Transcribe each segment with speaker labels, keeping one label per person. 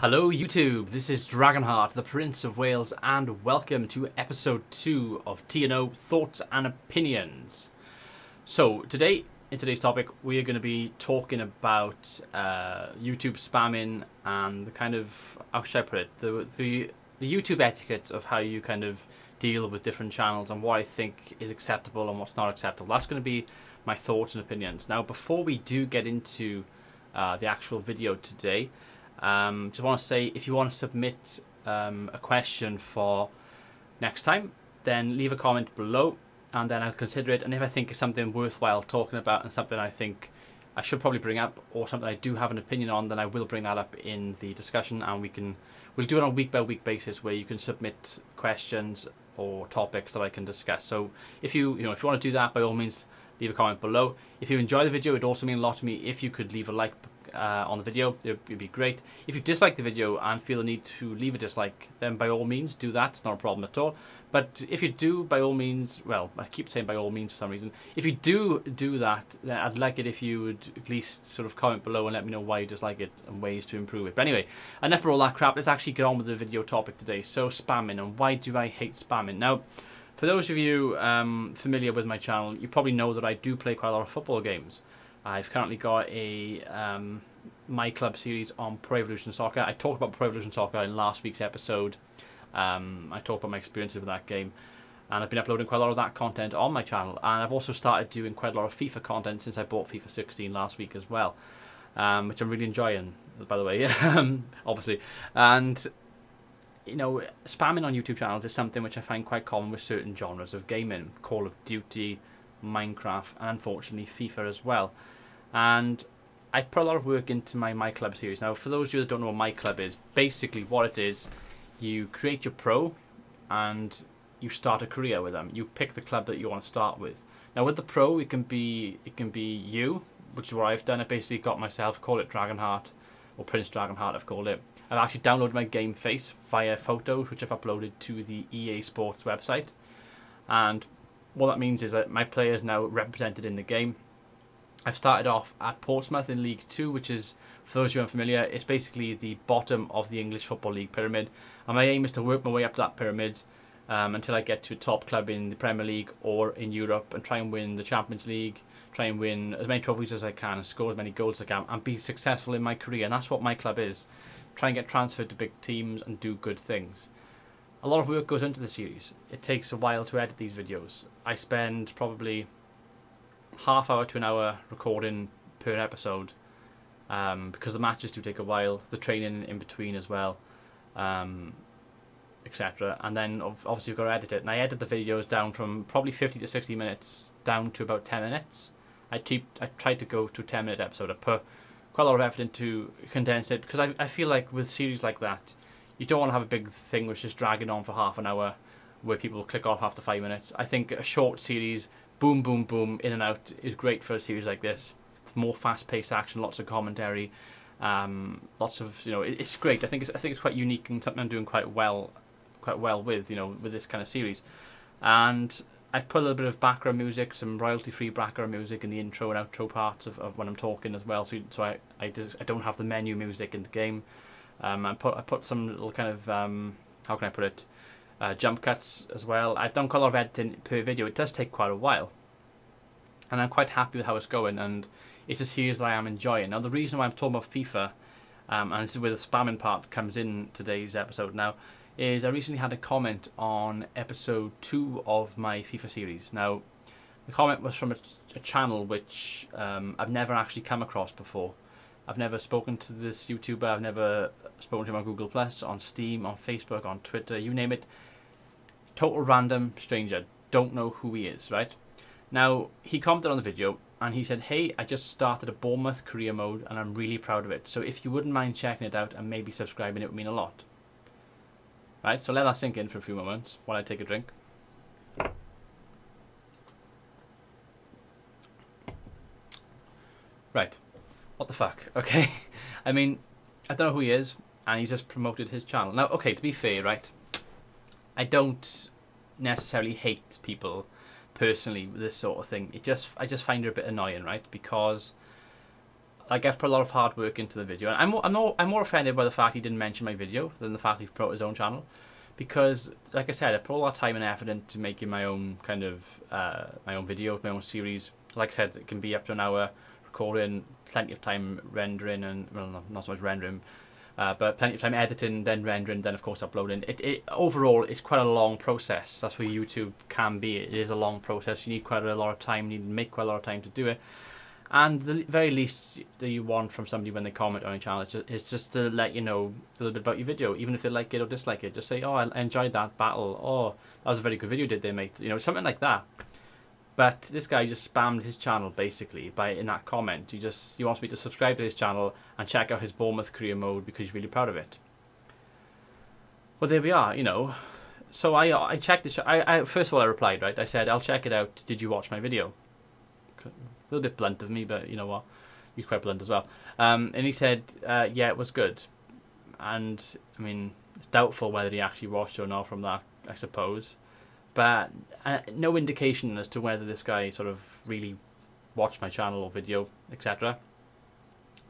Speaker 1: Hello YouTube, this is Dragonheart, the Prince of Wales, and welcome to episode 2 of T&O Thoughts and Opinions. So in today's topic, we are going to be talking about YouTube spamming and the kind of, how should I put it, the YouTube etiquette of how you kind of deal with different channels and what I think is acceptable and what's not acceptable. That's going to be my thoughts and opinions. Now, before we do get into the actual video today, just want to say, if you want to submit a question for next time, then leave a comment below and then I'll consider it, and if I think it's something worthwhile talking about and something I think I should probably bring up or something I do have an opinion on, then I will bring that up in the discussion, and we'll do it on a week by week basis where you can submit questions or topics that I can discuss. So if you want to do that, by all means leave a comment below. If you enjoy the video, it would also mean a lot to me if you could leave a like on the video. It would be great. If you dislike the video and feel the need to leave a dislike, then by all means do that. It's not a problem at all. But if you do, by all means, well, I keep saying by all means for some reason, if you do that, then I'd like it if you would at least sort of comment below and let me know why you dislike it and ways to improve it. But anyway, enough of all that crap. Let's actually get on with the video topic today. So spamming, and why do I hate spamming? Now, for those of you familiar with my channel, you probably know that I do play quite a lot of football games. I've currently got a My Club series on Pro Evolution Soccer. I talked about Pro Evolution Soccer in last week's episode. I talked about my experiences with that game, and I've been uploading quite a lot of that content on my channel, and I've also started doing quite a lot of FIFA content since I bought FIFA 16 last week as well, which I'm really enjoying, by the way, obviously. And you know, spamming on YouTube channels is something which I find quite common with certain genres of gaming, Call of Duty, Minecraft, and unfortunately FIFA as well. And I put a lot of work into my Club series. Now, for those of you that don't know what My Club is, basically what it is, you create your pro and you start a career with them. You pick the club that you want to start with. Now, with the pro, it can be you, which is what I've done. I basically got myself, call it Dragonheart, or Prince Dragonheart I've called it. I've actually downloaded my game face via photos, which I've uploaded to the EA Sports website. And what that means is that my player is now represented in the game. I've started off at Portsmouth in League 2, which is, for those who are unfamiliar, it's basically the bottom of the English Football League pyramid. And my aim is to work my way up that pyramid until I get to a top club in the Premier League or in Europe, and try and win the Champions League, try and win as many trophies as I can, and score as many goals as I can, and be successful in my career. And that's what My Club is. Try and get transferred to big teams and do good things. A lot of work goes into the series. It takes a while to edit these videos. I spend probably half hour to an hour recording per episode, because the matches do take a while, the training in between as well, etc. And then obviously you've got to edit it. And I edit the videos down from probably 50 to 60 minutes down to about 10 minutes. I tried to go to a 10-minute episode. I put quite a lot of effort into condense it, because I feel like with series like that, you don't want to have a big thing which is dragging on for half an hour where people will click off after 5 minutes. I think a short series, boom, boom, boom, in and out, is great for a series like this. More fast-paced action, lots of commentary, lots of, it's great. I think it's quite unique and something I'm doing quite well with, with this kind of series. And I've put a little bit of background music, some royalty-free background music in the intro and outro parts of when I'm talking as well. So I don't have the menu music in the game. I put some little kind of how can I put it, jump cuts as well. I've done quite a lot of editing per video. It does take quite a while, and I'm quite happy with how it's going, and it's a series that I am enjoying. Now, the reason why I'm talking about FIFA, and this is where the spamming part comes in today's episode now, is I recently had a comment on episode 2 of my FIFA series. Now, the comment was from a channel which I've never actually come across before. I've never spoken to this YouTuber, I've never spoken to him on Google+, on Steam, on Facebook, on Twitter, you name it. Total random stranger, don't know who he is, right? Now, he commented on the video and he said, "Hey, I just started a Bournemouth career mode and I'm really proud of it. So if you wouldn't mind checking it out and maybe subscribing, it would mean a lot." Right, so let that sink in for a few moments while I take a drink. Right, what the fuck, okay? I mean, I don't know who he is, and he just promoted his channel. Now, okay, to be fair, right, I don't necessarily hate people personally with this sort of thing. I just find it a bit annoying, right? Because like I've put a lot of hard work into the video, and I'm more offended by the fact he didn't mention my video than the fact he promoted his own channel, because like I said, I put a lot of time and effort into making my own kind of my own video, my own series. Like I said, it can be up to an hour recording, plenty of time rendering, and well, not so much rendering, but plenty of time editing, then rendering, then of course uploading. It overall it's quite a long process. That's where YouTube can be. It is a long process. You need quite a lot of time. You need to make quite a lot of time to do it. And the very least that you want from somebody when they comment on your channel is just to let you know a little bit about your video, even if they like it or dislike it. Just say, oh, I enjoyed that battle. Oh, that was a very good video, did they make? You know, something like that. But this guy just spammed his channel basically in that comment. He wants me to subscribe to his channel and check out his Bournemouth career mode because he's really proud of it. Well, there we are, you know. So I checked the first of all I replied, right? I said, I'll check it out. Did you watch my video? A little bit blunt of me, but you know what? He's quite blunt as well. And he said, yeah, it was good. And I mean, it's doubtful whether he actually watched it or not from that, I suppose. But no indication as to whether this guy sort of really watched my channel or video, etc.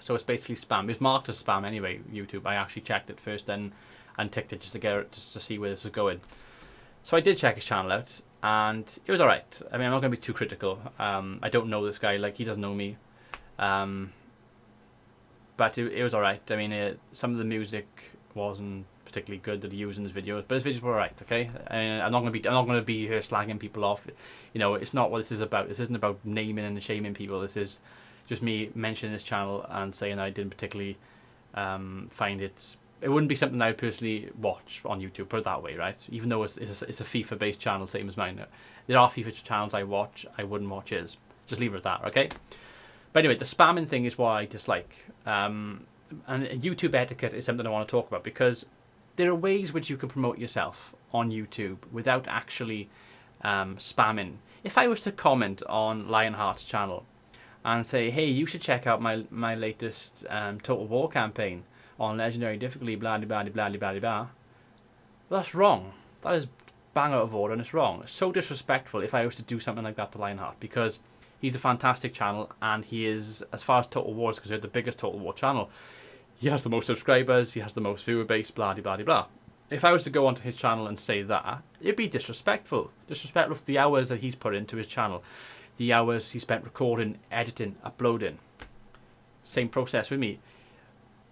Speaker 1: So it's basically spam. It's marked as spam anyway, YouTube. I actually checked it first and ticked it just to see where this was going. So I did check his channel out, and it was alright. I mean, I'm not going to be too critical. I don't know this guy, like he doesn't know me. But it was alright. I mean, some of the music wasn't particularly good that he used in his videos, but his videos were alright. Okay, I'm not going to be here slagging people off. You know, it's not what this is about. This isn't about naming and shaming people. This is just me mentioning this channel and saying I didn't particularly find it. It wouldn't be something I would personally watch on YouTube, put it that way, right? Even though it's a FIFA-based channel, same as mine. There are FIFA channels I watch, I wouldn't watch his. Just leave it at that, okay? But anyway, the spamming thing is what I dislike. And YouTube etiquette is something I want to talk about, because there are ways which you can promote yourself on YouTube without actually spamming. If I was to comment on Lionheart's channel and say, hey, you should check out my latest Total War campaign on Legendary difficulty, blah, blah, blah, blah, blah, blah, blah, well, that's wrong. That is bang out of order, and it's wrong. It's so disrespectful if I was to do something like that to Lionheart, because he's a fantastic channel, and he is, as far as Total War is concerned, the biggest Total War channel. He has the most subscribers, he has the most viewer base, blah, blah, blah, blah. If I was to go onto his channel and say that, it'd be disrespectful. Disrespectful for the hours that he's put into his channel, the hours he spent recording, editing, uploading. Same process with me.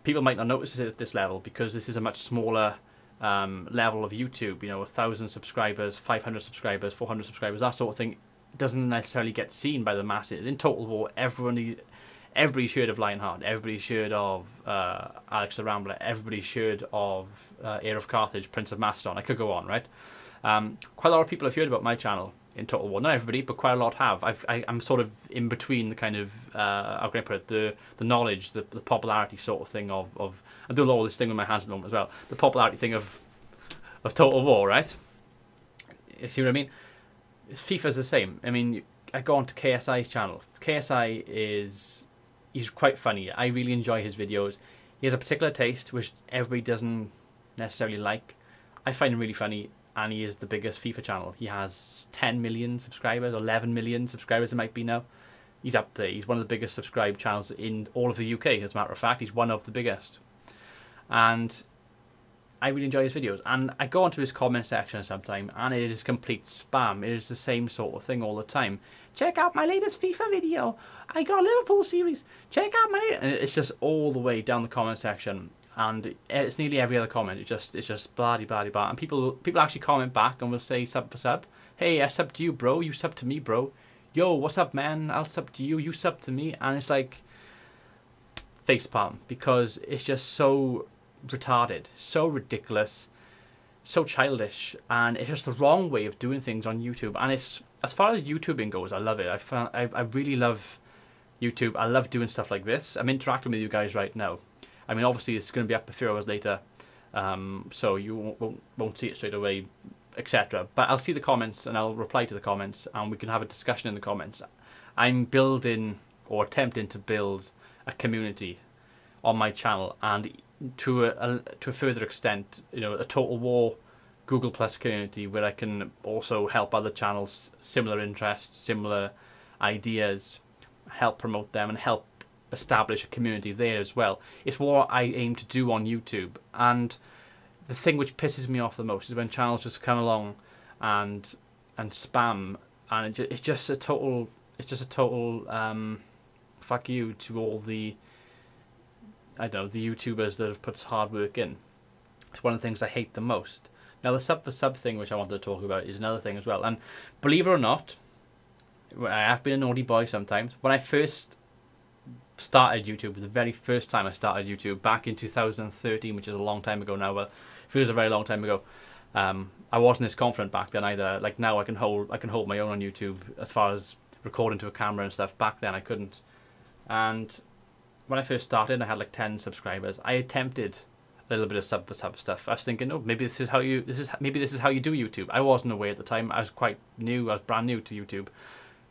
Speaker 1: People might not notice it at this level because this is a much smaller level of YouTube. You know, 1,000 subscribers, 500 subscribers, 400 subscribers, that sort of thing doesn't necessarily get seen by the masses. In Total War, everybody's heard of Lionheart, everybody's heard of Alex the Rambler, everybody's heard of Heir of Carthage, Prince of Macedon. I could go on, right? Quite a lot of people have heard about my channel in Total War. Not everybody, but quite a lot have. I'm sort of in between the kind of, how can I put it, the knowledge, the popularity sort of thing of I'm doing all this thing with my hands at the moment as well, the popularity thing of Total War, right? You see what I mean? FIFA's the same. I mean, I go on to KSI's channel. KSI he's quite funny. I really enjoy his videos. He has a particular taste which everybody doesn't necessarily like. I find him really funny, and he is the biggest FIFA channel. He has 10 million subscribers, 11 million subscribers it might be now. He's up there. He's one of the biggest subscribed channels in all of the UK, as a matter of fact. He's one of the biggest. And I really enjoy his videos. And I go onto his comment section sometime, and it is complete spam. It is the same sort of thing all the time. Check out my latest FIFA video. I got a Liverpool series. Check out my... And it's just all the way down the comment section. And it's nearly every other comment. It's just blah blah blah. And people actually comment back and will say sub for sub. Hey, I sub to you, bro. You sub to me, bro. Yo, what's up, man? I'll sub to you. You sub to me. And it's like facepalm, because it's just so retarded, so ridiculous, so childish, and it's just the wrong way of doing things on YouTube. And it's, as far as YouTubing goes, I love it. I really love YouTube. I love doing stuff like this. I'm interacting with you guys right now. I mean, obviously it's going to be up a few hours later, so you won't see it straight away, etc. But I'll see the comments and I'll reply to the comments, and we can have a discussion in the comments. I'm building, or attempting to build, a community on my channel, and to a further extent, you know, a Total War Google Plus community where I can also help other channels, similar interests, similar ideas, help promote them and help establish a community there as well. It's what I aim to do on YouTube. And the thing which pisses me off the most is when channels just come along and spam, and it's just a total fuck you to all the, I don't know, the YouTubers that have put hard work in. It's one of the things I hate the most. Now the sub for sub thing, which I wanted to talk about, is another thing as well. And believe it or not, I have been a naughty boy sometimes. When I first started YouTube, the very first time I started YouTube back in 2013, which is a long time ago now, well, it feels a very long time ago. I wasn't as confident back then either. Like now, I can hold my own on YouTube as far as recording to a camera and stuff. Back then, I couldn't. And when I first started, I had like 10 subscribers. I attempted a little bit of sub for sub stuff. I was thinking, oh, maybe this is how you do YouTube. I wasn't aware at the time. I was quite new. I was brand new to YouTube.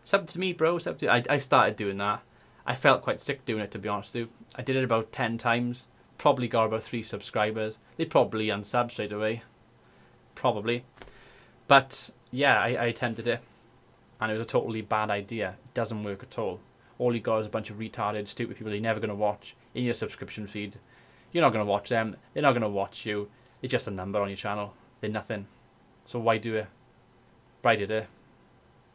Speaker 1: Sub to me, bro. Sub to. I started doing that. I felt quite sick doing it, to be honest with you. I did it about 10 times. Probably got about 3 subscribers. They probably unsub straight away. Probably. But yeah, I attempted it. And it was a totally bad idea. It doesn't work at all. All you got is a bunch of retarded, stupid people you're never going to watch in your subscription feed. You're not going to watch them. They're not going to watch you. It's just a number on your channel. They're nothing. So why do it? But I did it.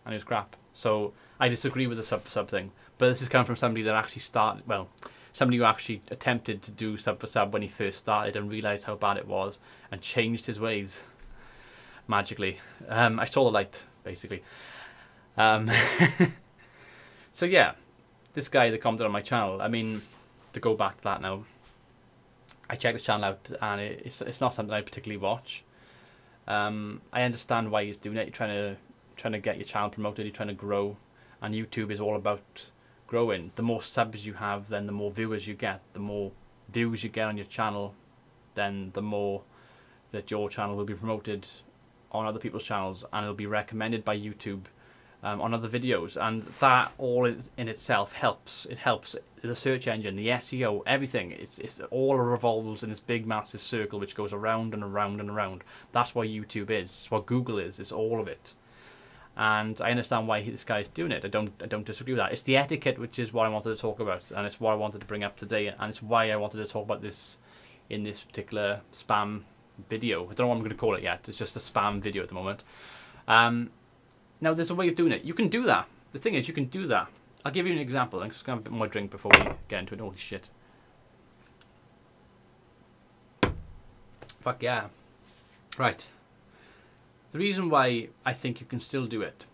Speaker 1: And it was crap. So I disagree with the sub for sub thing. But this is coming from somebody that actually started, well, somebody who actually attempted to do sub for sub when he first started and realised how bad it was and changed his ways magically. I saw the light, basically. So yeah, this guy that commented on my channel, I mean, to go back to that now, I checked the channel out and it's not something I particularly watch. I understand why he's doing it. You're trying to get your channel promoted, you're trying to grow, and YouTube is all about growing. The more subs you have, then the more viewers you get. The more views you get on your channel, then the more that your channel will be promoted on other people's channels, and it'll be recommended by YouTube on other videos, and that all in itself helps. It helps the search engine, the SEO, everything. It's all revolves in this big massive circle which goes around and around and around. That's what YouTube is. It's what Google is. It's all of it. And I understand why this guy's doing it. I don't disagree with that. It's the etiquette, which is what I wanted to talk about, and it's what I wanted to bring up today, and it's why I wanted to talk about this in this particular spam video. I don't know what I'm going to call it yet. It's just a spam video at the moment. Now, there's a way of doing it. You can do that. The thing is, you can do that. I'll give you an example. I'm just going to have a bit more drink before we get into it. Holy shit. Fuck yeah. Right. The reason why I think you can still do it,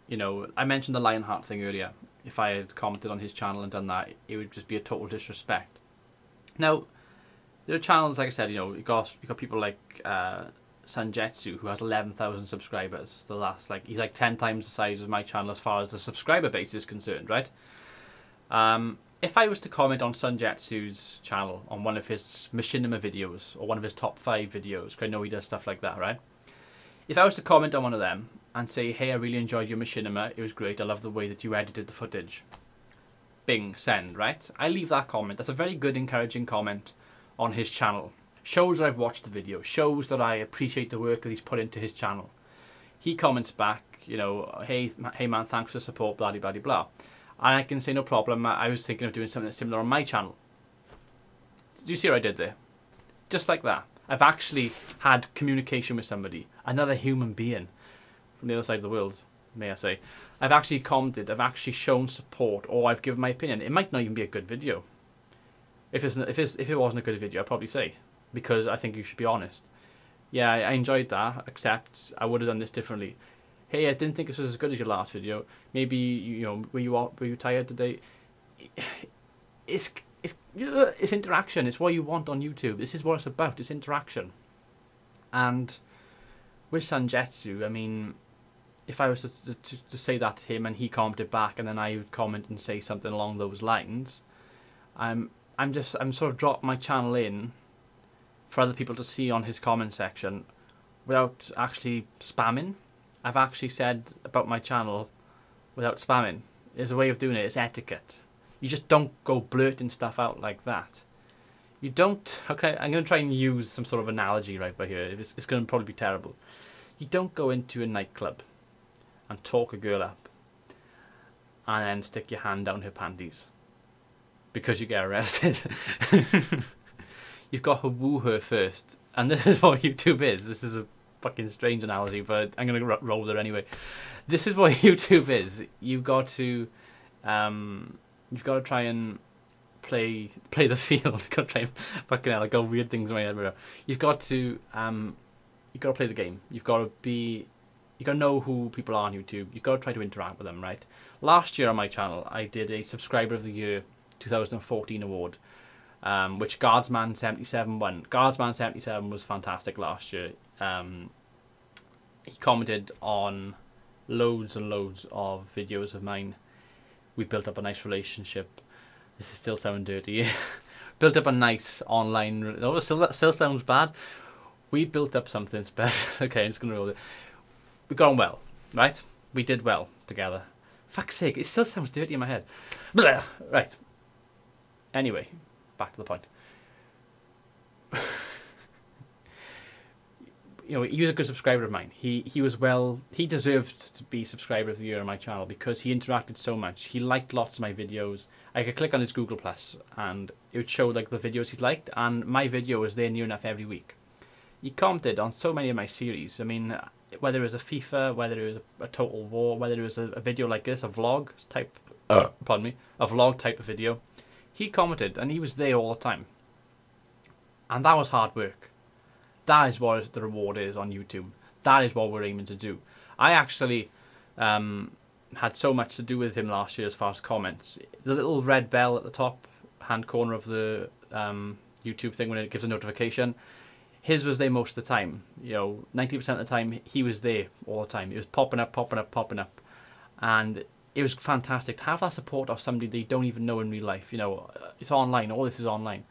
Speaker 1: you know, I mentioned the Lionheart thing earlier. If I had commented on his channel and done that, it would just be a total disrespect. Now, there are channels, like I said, you know, you got people like Sunjetsu, who has 11,000 subscribers. So that's like, he's like 10 times the size of my channel as far as the subscriber base is concerned, right? If I was to comment on Sunjetsu's channel, on one of his machinima videos, or one of his top 5 videos, because I know he does stuff like that, right? If I was to comment on one of them and say, hey, I really enjoyed your machinima, it was great, I love the way that you edited the footage. Bing, send, right? I leave that comment. That's a very good, encouraging comment on his channel. Shows that I've watched the video, shows that I appreciate the work that he's put into his channel. He comments back, you know, hey man, thanks for the support, blah, blah, blah, blah. And I can say, no problem, I was thinking of doing something similar on my channel. Do you see what I did there? Just like that. I've actually had communication with somebody, another human being from the other side of the world, may I say. I've actually commented, I've actually shown support, or I've given my opinion. It might not even be a good video. If it wasn't a good video, I'd probably say, because I think you should be honest. Yeah, I enjoyed that, except I would have done this differently. Hey, I didn't think this was as good as your last video. Maybe, you know, were you tired today? It's interaction. It's what you want on YouTube. This is what it's about. It's interaction. And with Sunjetsu, I mean, if I was to say that to him and he commented back, and then I would comment and say something along those lines, I'm sort of dropping my channel in for other people to see on his comment section without actually spamming. I've actually said about my channel without spamming. There's a way of doing it. It's etiquette. You just don't go blurting stuff out like that. You don't... Okay, I'm going to try and use some sort of analogy right by here. It's going to probably be terrible. You don't go into a nightclub and talk a girl up and then stick your hand down her panties. because you get arrested. You've got to woo her first, and this is what YouTube is. This is a fucking strange analogy, but I'm gonna roll with it anyway. This is what YouTube is. You've got to try and play the field. You've got to try and fucking hell, I got weird things in my head right now. You've got to play the game. You got to know who people are on YouTube. You've got to try to interact with them, right? Last year on my channel, I did a Subscriber of the Year 2014 award, which Guardsman77 won. Guardsman77 was fantastic last year. He commented on loads and loads of videos of mine. We built up a nice relationship. This is still sounding dirty. Built up a nice online... Oh, it still sounds bad. We built up something special. Okay, I'm just going to roll it. We got on well, right? We did well together. Fuck's sake, it still sounds dirty in my head. Blah. Right. Anyway, back to the point. You know, he was a good subscriber of mine. He was well... He deserved to be Subscriber of the Year on my channel because he interacted so much. He liked lots of my videos. I could click on his Google Plus and it would show like the videos he liked, and my video was there near enough every week. He commented on so many of my series. I mean, whether it was a FIFA, whether it was a Total War, whether it was a video like this, a vlog type... pardon me. A vlog type of video. He commented and he was there all the time. And that was hard work. That is what the reward is on YouTube. That is what we're aiming to do. I actually had so much to do with him last year as far as comments. The little red bell at the top hand corner of the YouTube thing when it gives a notification, his was there most of the time. You know, 90% of the time he was there all the time. It was popping up, popping up, popping up. And it was fantastic to have that support of somebody that you don't even know in real life. You know, it's online. All this is online.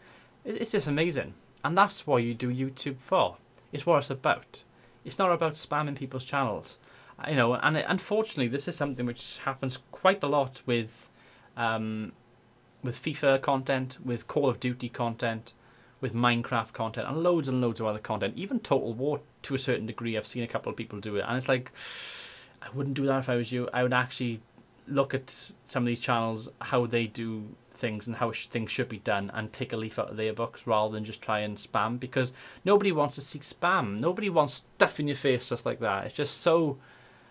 Speaker 1: It's just amazing. And that's what you do YouTube for. It's what it's about. It's not about spamming people's channels. You know, and unfortunately, this is something which happens quite a lot with FIFA content, with Call of Duty content, with Minecraft content, and loads of other content. Even Total War, to a certain degree, I've seen a couple of people do it. And it's like, I wouldn't do that if I was you. I would actually look at some of these channels, how they do things and how things should be done, and take a leaf out of their books rather than just try and spam, because nobody wants to see spam. Nobody wants stuff in your face just like that. It's just so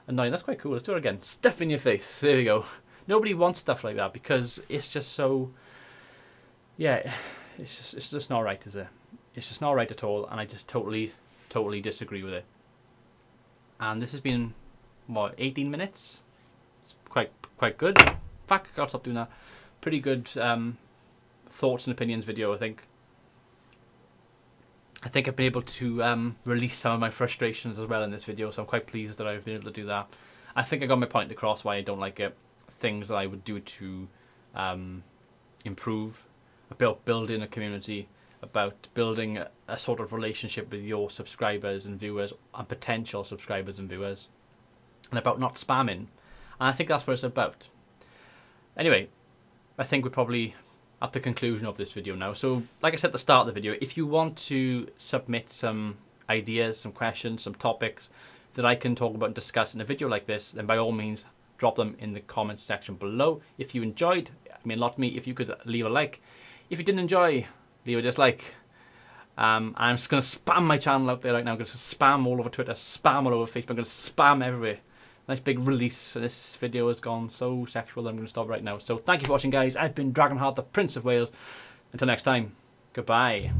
Speaker 1: annoying. That's quite cool. Let's do it again. Stuff in your face. There we go. Nobody wants stuff like that because it's just so... Yeah, it's just not right, is it? It's just not right at all, and I just totally disagree with it. And this has been, what, 18 minutes? It's quite good. Fuck, I gotta stop doing that. Pretty good thoughts and opinions video, I think. I think I've been able to release some of my frustrations as well in this video, so I'm quite pleased that I've been able to do that. I think I got my point across why I don't like it. Things that I would do to improve, about building a community, about building a sort of relationship with your subscribers and viewers, and potential subscribers and viewers, and about not spamming. And I think that's what it's about. Anyway, I think we're probably at the conclusion of this video now. So, like I said at the start of the video, if you want to submit some ideas, some questions, some topics that I can talk about and discuss in a video like this, then by all means, drop them in the comments section below. If you enjoyed, it mean a lot to me if you could leave a like. If you didn't enjoy, leave a dislike. I'm just going to spam my channel out there right now. I'm going to spam all over Twitter, spam all over Facebook. I'm going to spam everywhere. Nice big release. This video has gone so sexual that I'm going to stop right now. So thank you for watching, guys. I've been Dragonheart, the Prince of Wales. Until next time, goodbye.